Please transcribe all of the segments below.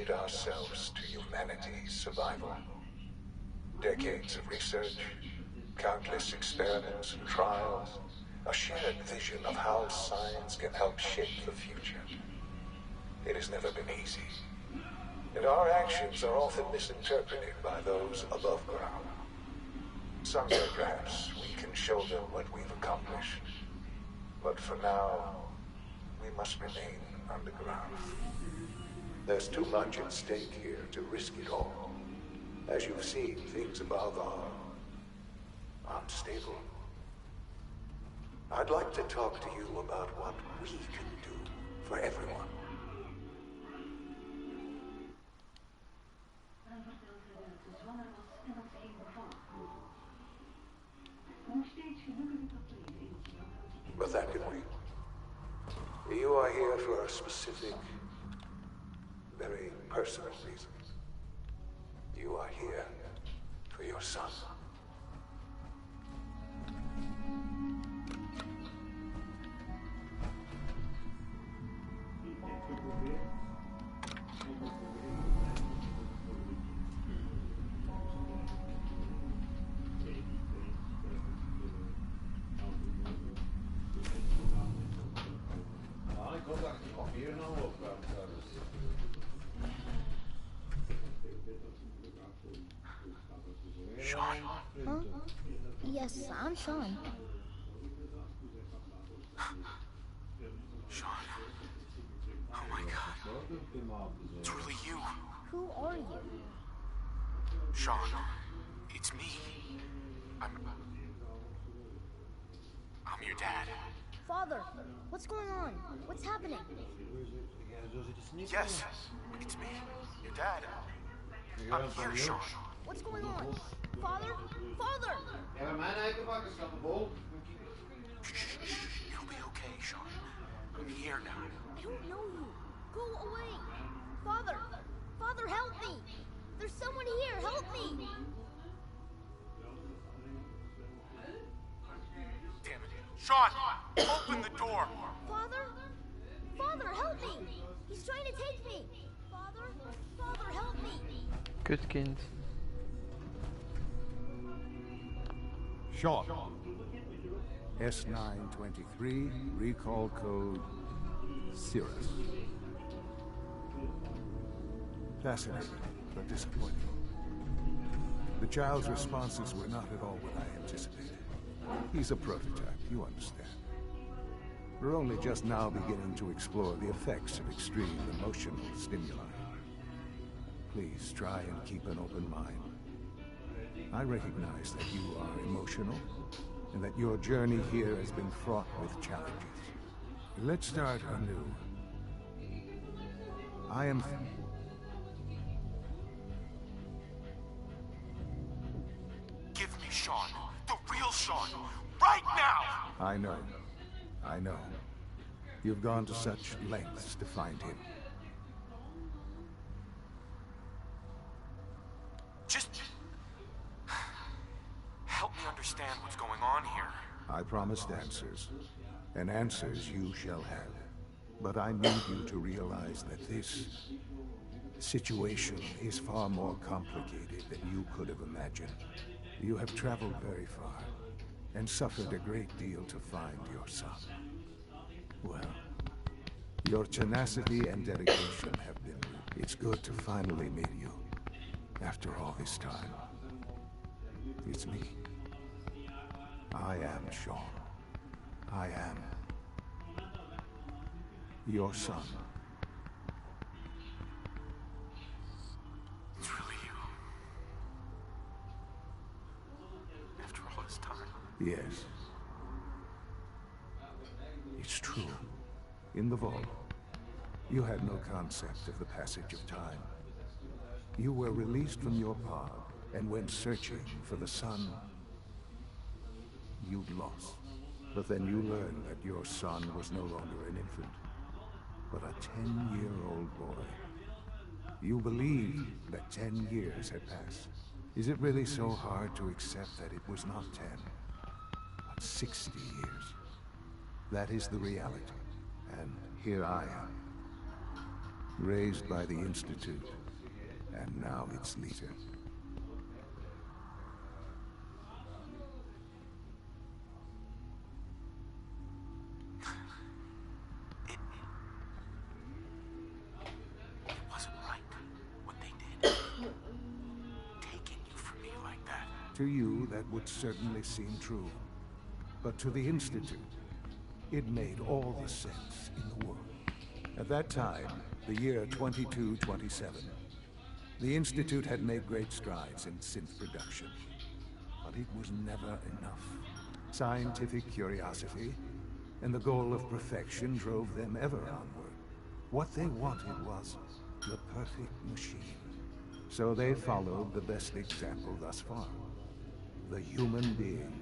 dedicated ourselves to humanity's survival. Decades of research, countless experiments and trials, a shared vision of how science can help shape the future. It has never been easy, and our actions are often misinterpreted by those above ground. Someday, perhaps, we can show them what we've accomplished. But for now, we must remain underground. There's too much at stake here to risk it all. As you've seen, things above are unstable. I'd like to talk to you about what we can do for everyone. But that can wait. You are here for a specific, very personal reason. You are here for your son. Sean? Huh? Yes, I'm Sean. Sean. Oh my god. It's really you. Who are you? Sean, it's me. I'm your dad. Father, what's going on? What's happening? Yes, it's me, your dad. I'm here, Sean. What's going on? Father? Father! You'll be okay, Sean. I'm here now. I don't know you. Go away. Father! Father, help me! There's someone here. Help me! Damn it. Sean, open the door. Father? Father, help me! He's trying to take me! Father? Father, help me! Kutkind. Sean. S923, recall code Cirrus. Fascinating, but disappointing. The child's responses were not at all what I anticipated. He's a prototype, you understand. We're only just now beginning to explore the effects of extreme emotional stimuli. Please try and keep an open mind. I recognize that you are emotional, and that your journey here has been fraught with challenges. Let's start anew. I am... Give me Sean. The real Sean. Right now! I know. I know. You've gone to such lengths to find him. Just... help me understand what's going on here. I promised answers, and answers you shall have. But I need you to realize that this situation is far more complicated than you could have imagined. You have traveled very far, and suffered a great deal to find your son. Well, your tenacity and dedication have been... It's good to finally meet you, after all this time. It's me. I am Sean. I am your son. It's really you. After all this time. Yes. It's true. In the vault, you had no concept of the passage of time. You were released from your pod and went searching for the son you'd lost. But then you learned that your son was no longer an infant, but a 10-year-old boy. You believed that 10 years had passed. Is it really so hard to accept that it was not 10, but 60 years? That is the reality, and here I am. raised by the Institute, and now its leader. It wasn't right what they did. Taking you from me like that. To you, that would certainly seem true. But to the Institute, it made all the sense in the world. At that time, the year 2227, the Institute had made great strides in synth production. But it was never enough. Scientific curiosity and the goal of perfection drove them ever onward. What they wanted was the perfect machine. So they followed the best example thus far. The human being.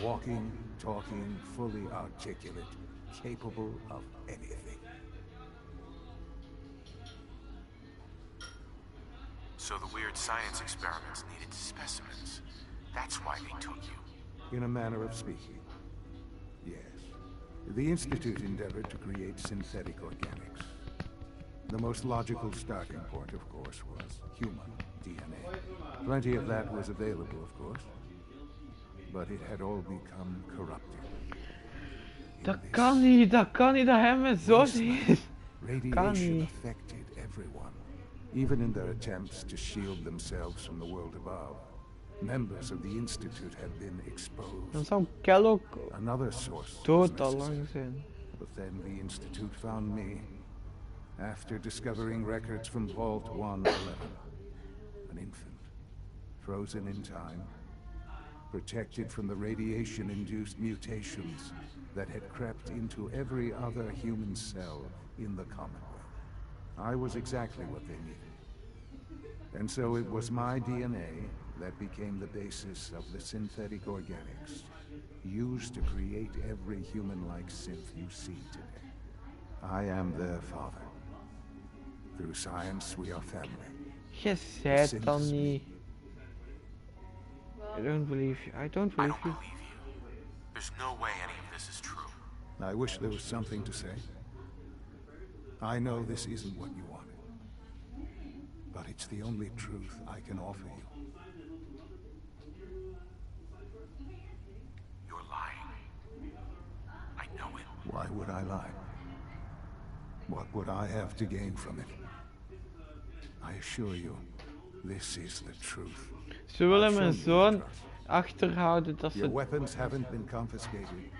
Walking, talking, fully articulate, capable of anything. So the weird science experiments needed specimens. That's why they took you. In a manner of speaking. Yes. The Institute endeavored to create synthetic organics. The most logical starting point, of course, was human DNA. Plenty of that was available, of course. But it had all become corrupted. Dat kan niet, dat hij me zo ziet. Radiation affected everyone, even in their attempts to shield themselves from the world above. Members of the Institute had been exposed. Dan zou Kellogg Another source dood al lang zijn. But then the Institute found me, after discovering records from Vault 111. An infant, frozen in time, protected from the radiation-induced mutations that had crept into every other human cell in the Commonwealth. I was exactly what they needed. And so it was my DNA that became the basis of the synthetic organics used to create every human-like synth you see today. I am their father. Through science, we are family. Je zei het dan niet. I don't believe you. I don't I believe don't you. believe you. There's no way any of this is true. I wish there was something to say. I know this isn't what you wanted. But it's the only truth I can offer you. You're lying. I know it. Why would I lie? What would I have to gain from it? I assure you, this is the truth. Ze willen mijn zoon achterhouden dat Your ze... weapons haven't been confiscated,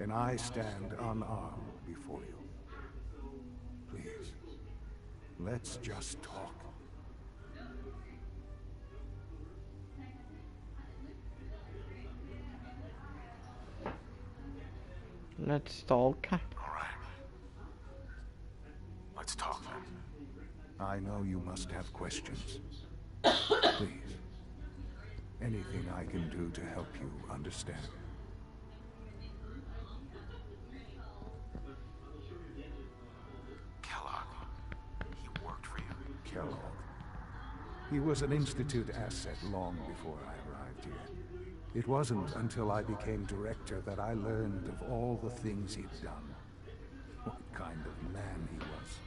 and I stand unarmed before you. Please, let's just talk. Let's talk. All right. Let's talk then. I know you must have questions. Please, anything I can do to help you understand. Kellogg. He worked for you. Kellogg. He was an Institute asset long before I arrived here. It wasn't until I became director that I learned of all the things he'd done. What kind of man he was.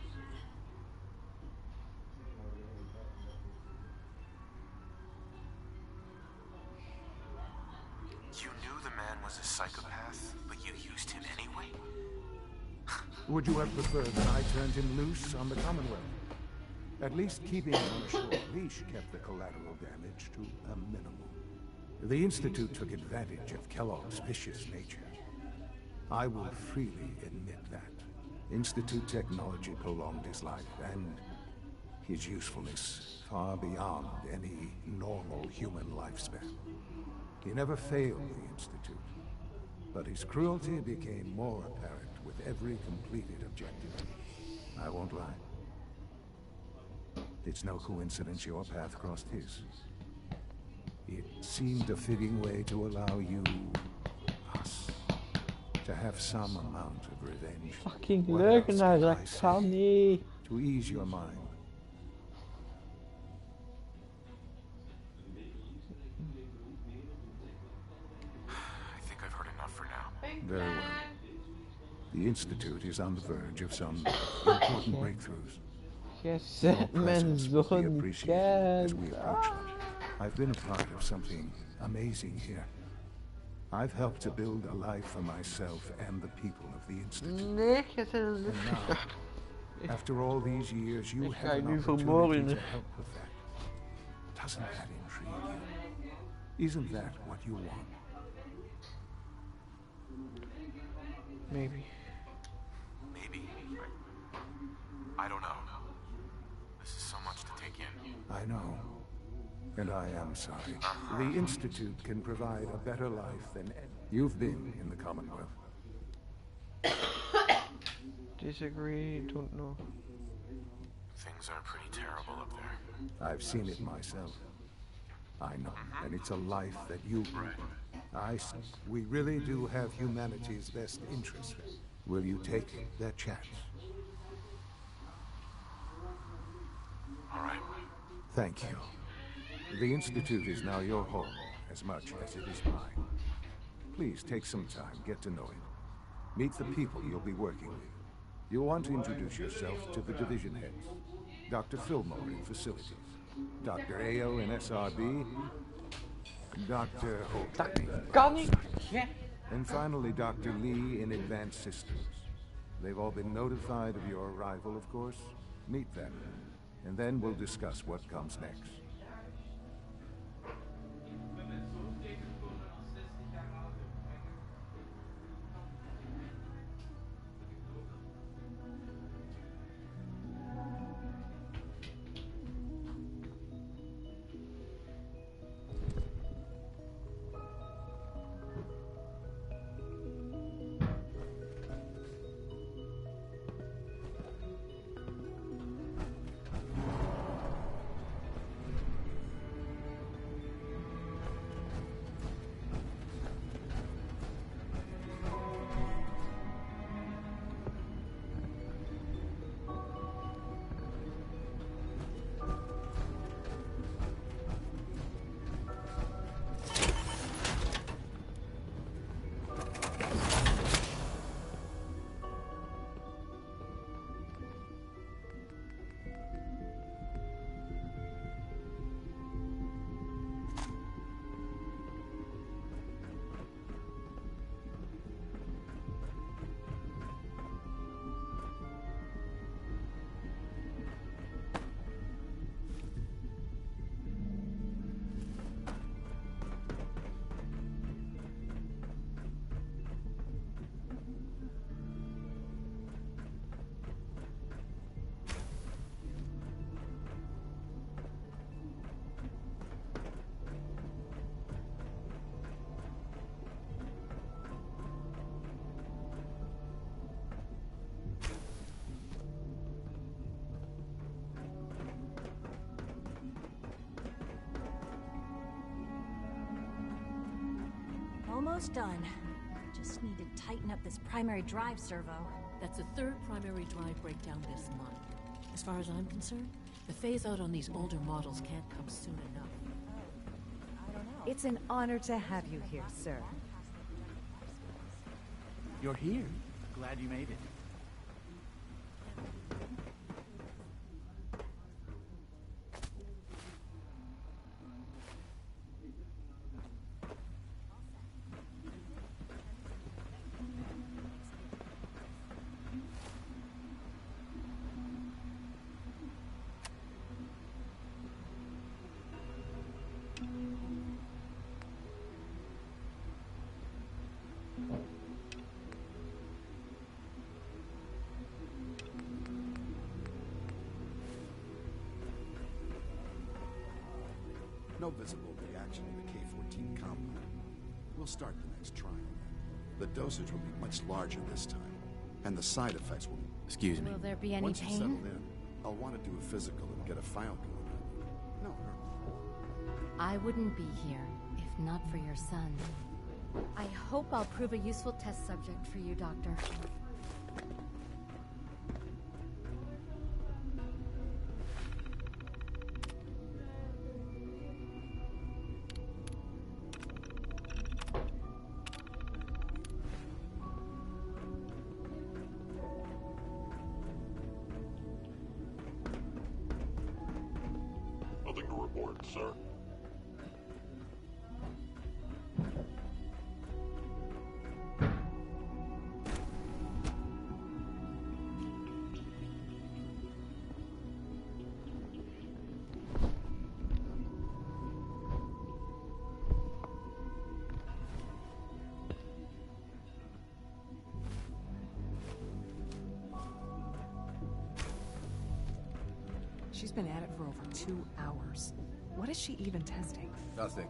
You knew the man was a psychopath, but you used him anyway? Would you have preferred that I turned him loose on the Commonwealth? At least keeping him on a short leash kept the collateral damage to a minimum. The Institute took advantage of Kellogg's vicious nature. I will freely admit that. Institute technology prolonged his life, and his usefulness far beyond any normal human lifespan. He never failed the Institute, but his cruelty became more apparent with every completed objective. I won't lie. It's no coincidence your path crossed his. It seemed a fitting way to allow you, us, to have some amount of revenge. Fucking What else leugenaar, can I dat say? kan niet. To ease your mind. I think I've heard enough for now. Very well. The Institute is on the verge of some important breakthroughs. Je Your zet mijn presence will be zoon appreciated as we bekend. approach lunch. I've been a part of something amazing here. I've helped to build a life for myself and the people of the Institute. Nee, je zet een And luchtje. now, after all these years, you Ik have ga je an nu opportunity vermoorden. to help with that. Doesn't that intrigue you? Isn't that what you want? Maybe. Maybe. I don't know. This is so much to take in. I know. And I am sorry. The Institute can provide a better life than you've been in the Commonwealth. Disagree, don't know. Things are pretty terrible up there. I've seen it myself. I know. And it's a life that you... Right. We really do have humanity's best interest. Will you take that chance? All right. Thank you. The Institute is now your home, as much as it is mine. Please take some time, get to know it. Meet the people you'll be working with. You'll want to introduce yourself to the division heads. Dr. Fillmore in Facilities, Dr. Ao in SRB, Dr. O'Keefe, Kan niet. Ja. and finally Dr. Lee in Advanced Systems. They've all been notified of your arrival, of course. Meet them, and then we'll discuss what comes next. Almost done. Just need to tighten up this primary drive servo. That's the third primary drive breakdown this month. As far as I'm concerned, the phase-out on these older models can't come soon enough. It's an honor to have you here, sir. You're here. Glad you made it. No visible reaction in the K-14 compound. We'll start the next trial. The dosage will be much larger this time, and the side effects will... Excuse me. Will there be any Once you settle pain? in, I'll want to do a physical and get a file going on you. No hurt. I wouldn't be here if not for your son. I hope I'll prove a useful test subject for you, Doctor. report, sir. She's been at it for over 2 hours. What is she even testing? Nothing.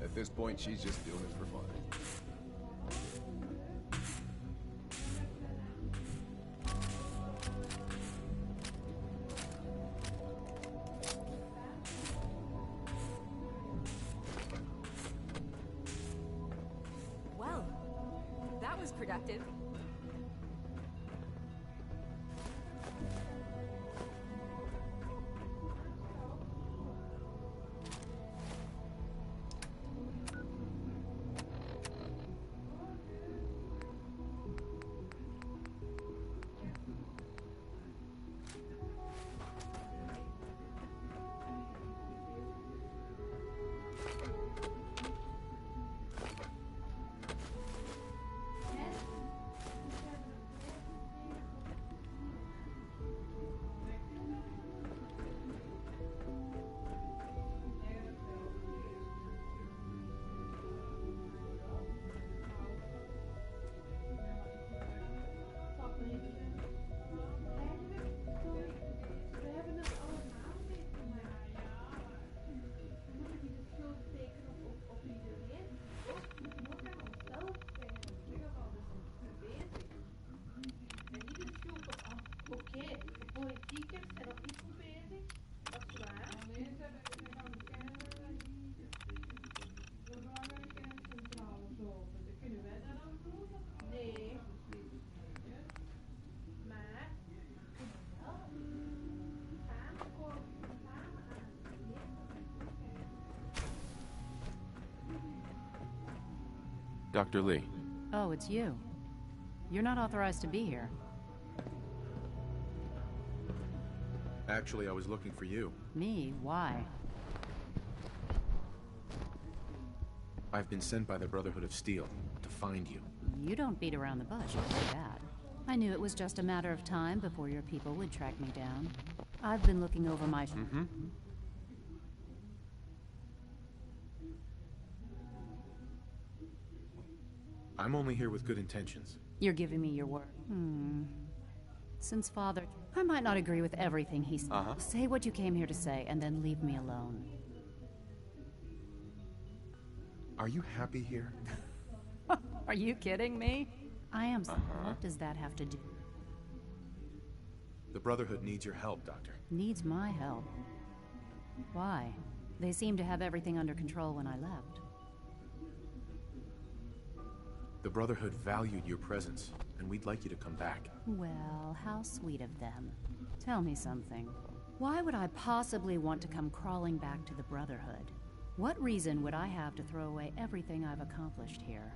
At this point, she's just doing it for fun. Well, that was productive. Dr. Lee. Oh, it's you. You're not authorized to be here. Actually, I was looking for you. Me? Why? I've been sent by the Brotherhood of Steel to find you. You don't beat around the bush, I'll say that. I knew it was just a matter of time before your people would track me down. I've been looking over my... I'm only here with good intentions. You're giving me your word. Since Father... I might not agree with everything he said. Say what you came here to say, and then leave me alone. Are you happy here? Are you kidding me? I am... What does that have to do? The Brotherhood needs your help, Doctor. Needs my help? Why? They seemed to have everything under control when I left. The Brotherhood valued your presence, and we'd like you to come back. Well, how sweet of them. Tell me something. Why would I possibly want to come crawling back to the Brotherhood? What reason would I have to throw away everything I've accomplished here?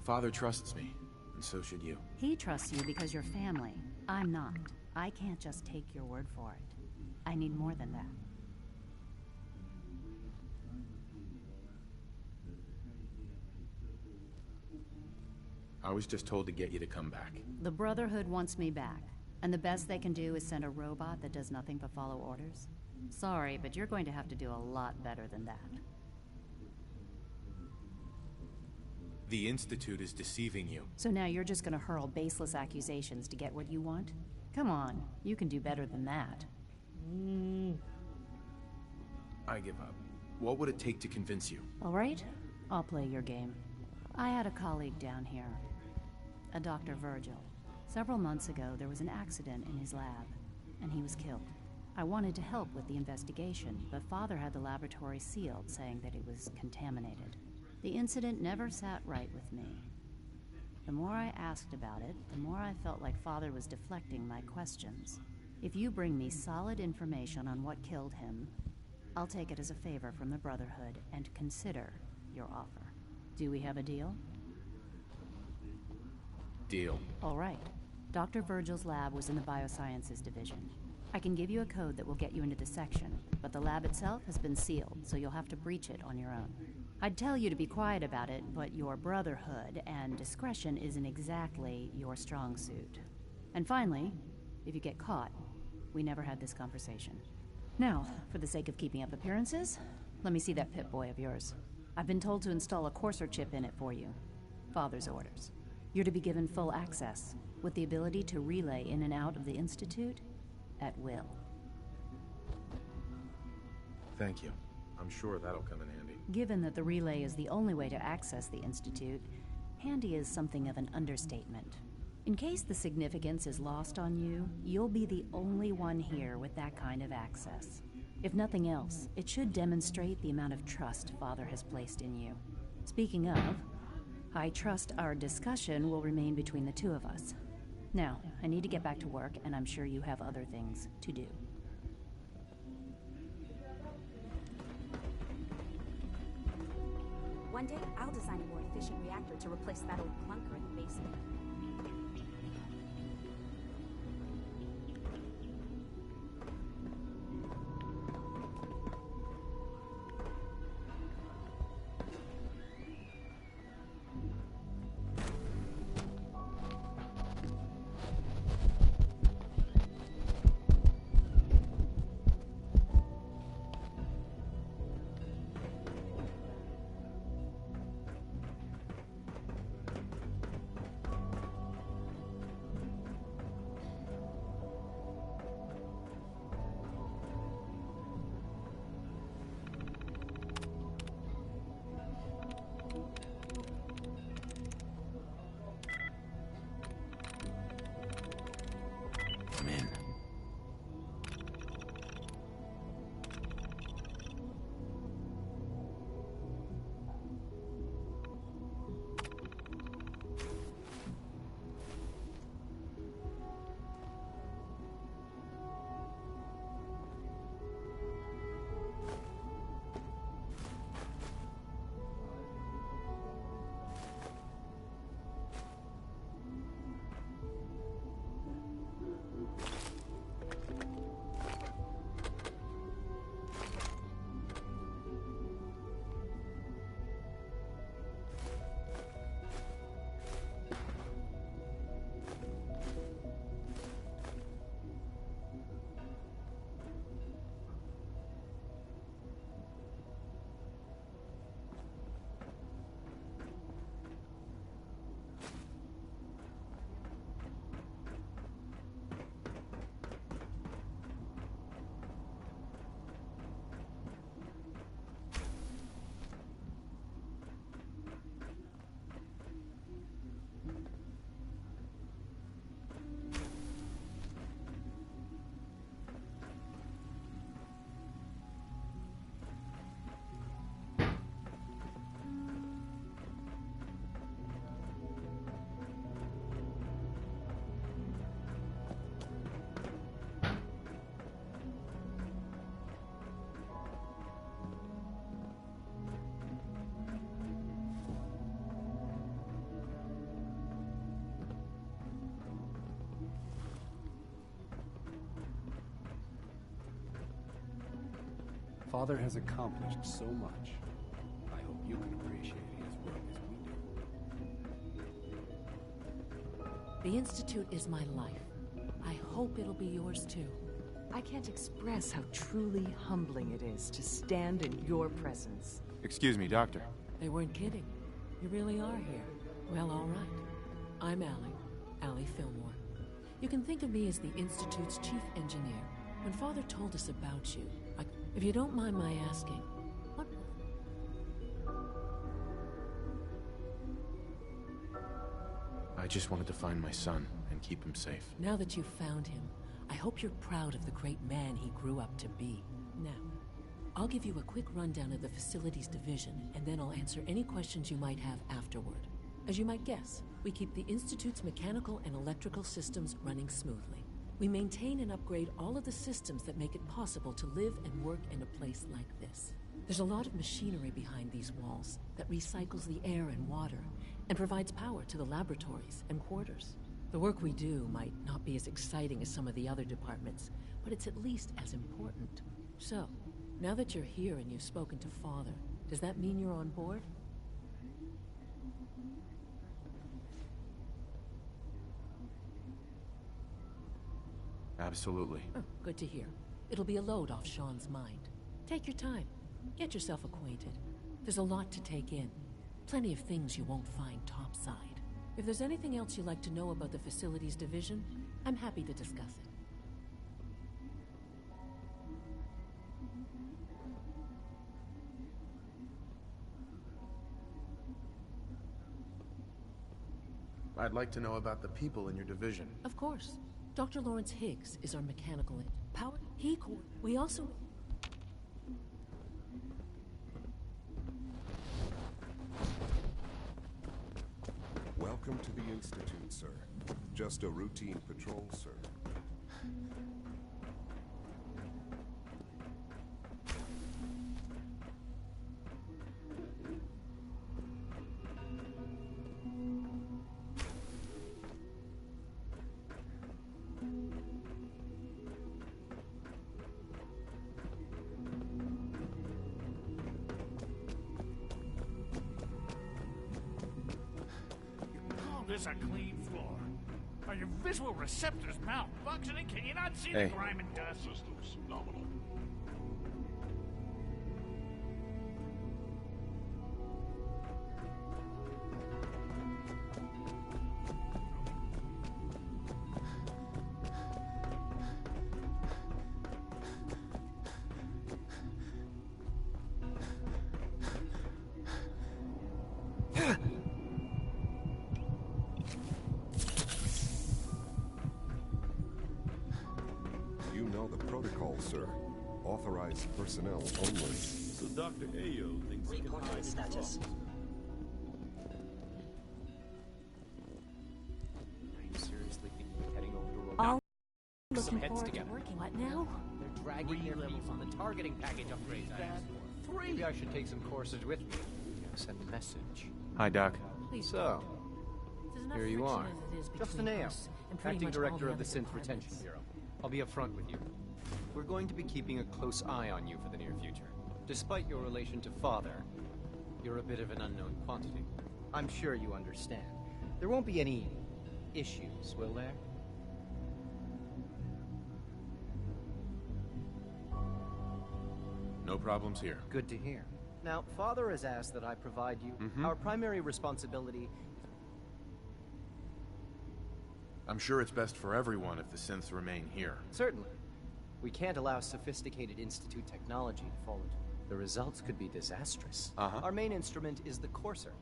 Father trusts me, and so should you. He trusts you because you're family. I'm not. I can't just take your word for it. I need more than that. I was just told to get you to come back. The Brotherhood wants me back, and the best they can do is send a robot that does nothing but follow orders. Sorry, but you're going to have to do a lot better than that. The Institute is deceiving you. So now you're just gonna hurl baseless accusations to get what you want? Come on, you can do better than that. I give up. What would it take to convince you? All right, I'll play your game. I had a colleague down here, a Dr. Virgil. Several months ago, there was an accident in his lab, and he was killed. I wanted to help with the investigation, but Father had the laboratory sealed, saying that it was contaminated. The incident never sat right with me. The more I asked about it, the more I felt like Father was deflecting my questions. If you bring me solid information on what killed him, I'll take it as a favor from the Brotherhood and consider your offer. Do we have a deal? Deal. All right. Dr. Virgil's lab was in the Biosciences Division. I can give you a code that will get you into the section, but the lab itself has been sealed, so you'll have to breach it on your own. I'd tell you to be quiet about it, but your brotherhood and discretion isn't exactly your strong suit. And finally, if you get caught, we never had this conversation. Now, for the sake of keeping up appearances, let me see that Pip-Boy of yours. I've been told to install a Courser chip in it for you. Father's orders. You're to be given full access, with the ability to relay in and out of the Institute at will. Thank you. I'm sure that'll come in handy. Given that the relay is the only way to access the Institute, handy is something of an understatement. In case the significance is lost on you, you'll be the only one here with that kind of access. If nothing else, it should demonstrate the amount of trust Father has placed in you. Speaking of, I trust our discussion will remain between the two of us. Now, I need to get back to work, and I'm sure you have other things to do. One day, I'll design a more efficient reactor to replace that old clunker in the basement. Come in. Father has accomplished so much. I hope you can appreciate his work as we do. The Institute is my life. I hope it'll be yours too. I can't express how truly humbling it is to stand in your presence. Excuse me, Doctor. They weren't kidding. You really are here. Well, all right. I'm Allie Fillmore. You can think of me as the Institute's chief engineer. When Father told us about you, if you don't mind my asking, what... I just wanted to find my son and keep him safe. Now that you've found him, I hope you're proud of the great man he grew up to be. Now, I'll give you a quick rundown of the Facilities Division, and then I'll answer any questions you might have afterward. As you might guess, we keep the Institute's mechanical and electrical systems running smoothly. We maintain and upgrade all of the systems that make it possible to live and work in a place like this. There's a lot of machinery behind these walls that recycles the air and water, and provides power to the laboratories and quarters. The work we do might not be as exciting as some of the other departments, but it's at least as important. So, now that you're here and you've spoken to Father, does that mean you're on board? Absolutely. Oh, good to hear. It'll be a load off Sean's mind. Take your time. Get yourself acquainted. There's a lot to take in. Plenty of things you won't find topside. If there's anything else you'd like to know about the Facilities Division, I'm happy to discuss it. I'd like to know about the people in your division. Of course. Dr. Lawrence Higgs is our mechanical power. We also... Welcome to the Institute, sir. Just a routine patrol, sir. This a clean floor. Are your visual receptors malfunctioning? Can you not see Hey. the grime and dust? Systems nominal. You know the protocol, sir. Authorized personnel only. So Dr. Ayo thinks he can hide his status. Are you seriously thinking of heading over to All Put some looking heads forward to together. working. What now? They're dragging their feet on the targeting package upgrades I asked for. Maybe I should take some courses with me. Send a message. Hi, Doc. Please. So, There's enough here you friction are. as it is Justin between Ayo, us and pretty Acting much all Director the of the other Synth Retention departments. Bureau. I'll be upfront with you. We're going to be keeping a close eye on you for the near future. Despite your relation to Father, you're a bit of an unknown quantity. I'm sure you understand. There won't be any issues, will there? No problems here. Good to hear. Now, Father has asked that I provide you our primary responsibility. I'm sure it's best for everyone if the synths remain here. Certainly. We can't allow sophisticated Institute technology to fall into. The results could be disastrous. Our main instrument is the Courser,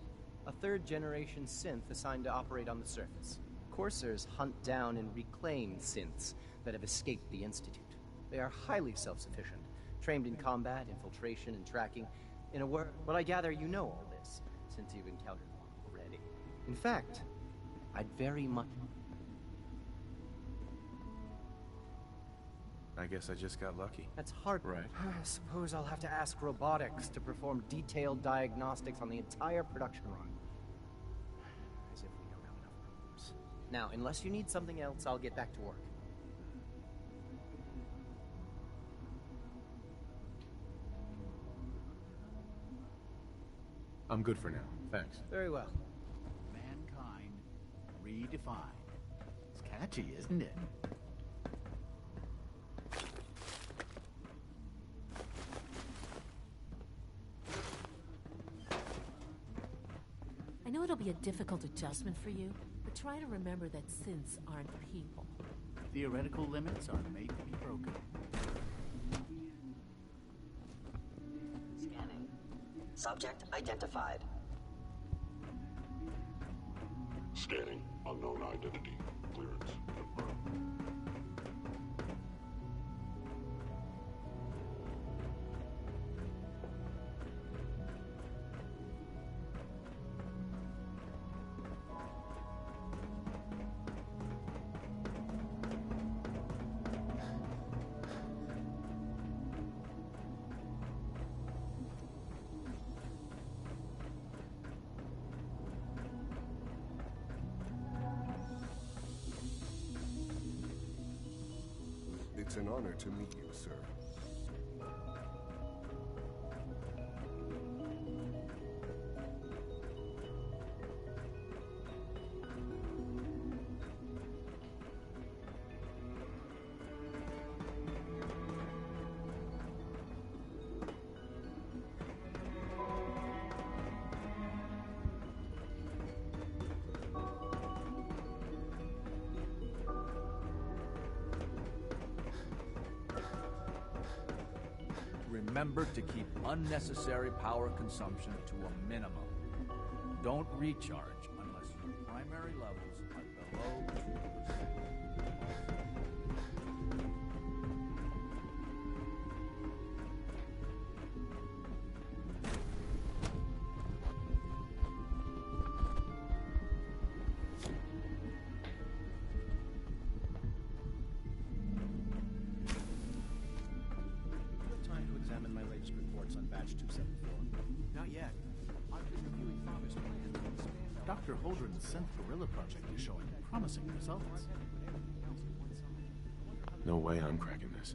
a third-generation synth assigned to operate on the surface. Coursers hunt down and reclaim synths that have escaped the Institute. They are highly self-sufficient, trained in combat, infiltration, and tracking. In a word, but I gather you know all this, since you've encountered one already. In fact, I'd very much... I guess I just got lucky. That's hard. Right. I suppose I'll have to ask robotics to perform detailed diagnostics on the entire production run. As if we don't have enough problems. Now, unless you need something else, I'll get back to work. I'm good for now. Thanks. Very well. Mankind redefined. It's catchy, isn't it? I know it'll be a difficult adjustment for you, but try to remember that synths aren't people. Theoretical limits are made to be broken. Scanning. Subject identified. Scanning. Unknown identity. Clearance confirmed. It's an honor to meet you, sir. Remember to keep unnecessary power consumption to a minimum. Don't recharge unless your primary levels are below 2%. Dr. Holdren's Synth Gorilla project is showing promising results. No way I'm cracking this.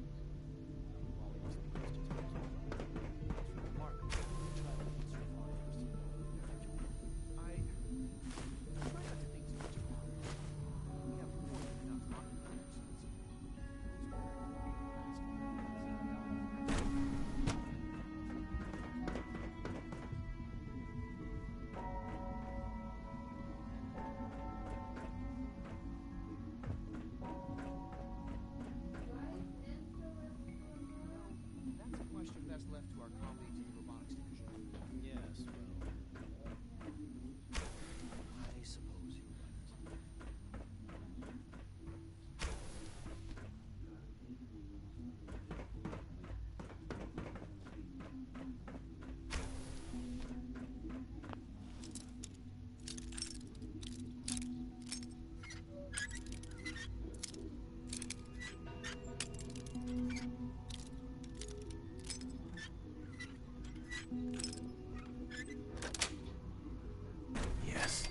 Left to our colleagues in the robotics division. Yes, well, I suppose you're right. Yes.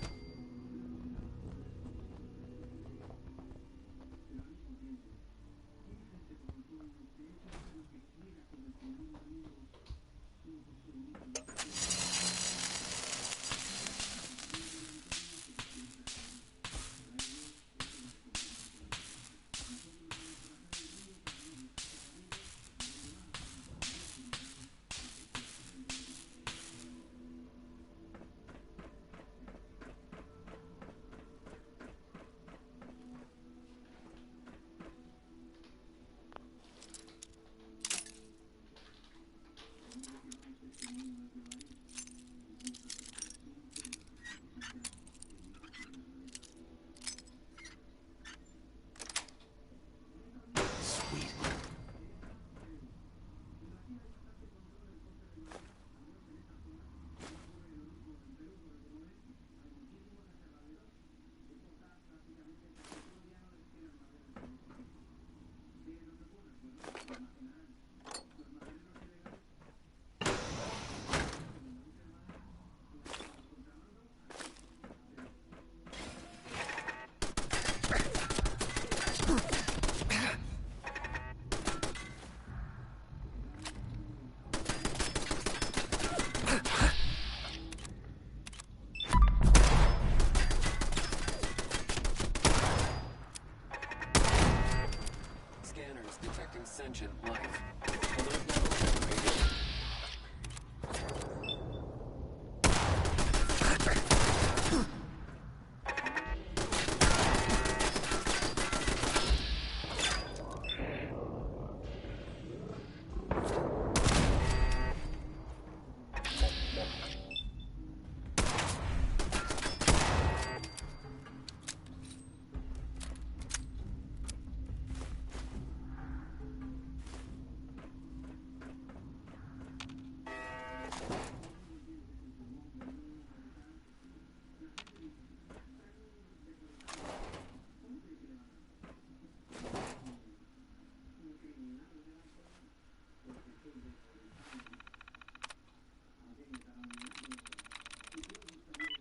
Detecting sentient life.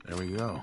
There we go.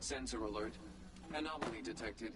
Sensor alert. Anomaly detected.